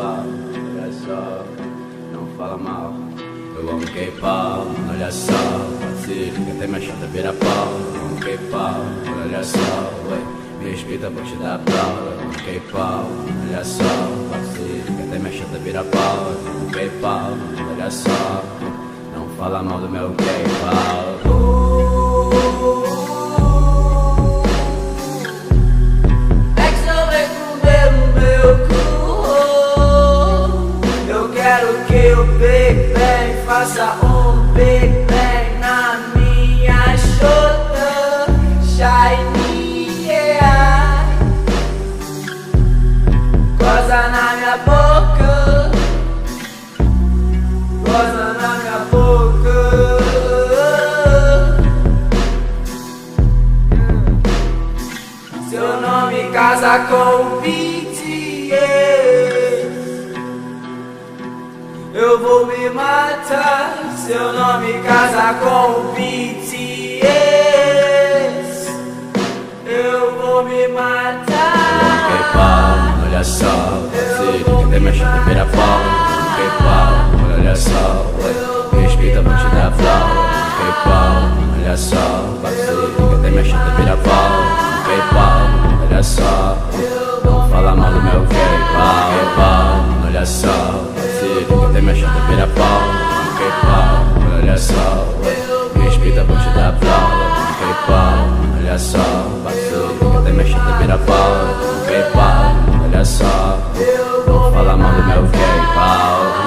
K-pop, olha só, não fala mal. Eu amo K-pop, olha só, vacilo, que até minha chata vira pau. Eu amo K-pop, olha só, ué, me respeita, vou te dar pau. Eu amo K-pop, olha só, vacilo, que até minha chata vira pau. Eu amo K-pop, olha só, não fala mal do meu K-pop. Big Bang, faça Big Bang na minha chota, shiny, yeah. Goza na minha boca, goza na minha boca. Seu nome casa com o BTS. Eu vou me matar, seu nome casa com o BTS. Eu vou me matar. K-pop, olha só, você que tem minha chata vira pau. K-pop, olha só, me respeita, vou te dar pau. K-pop, olha só, você que tem minha chata vira pau. K-pop, olha só, não fala mal do meu K-pop. K-pop, olha só, que tem minha chata vira pau. K-pop, olha só, me respeita, vou te dar pau. K-pop, olha só, vacilo, que tem minha chata vira pau. K-pop, olha só, não fala mal do meu K-pop.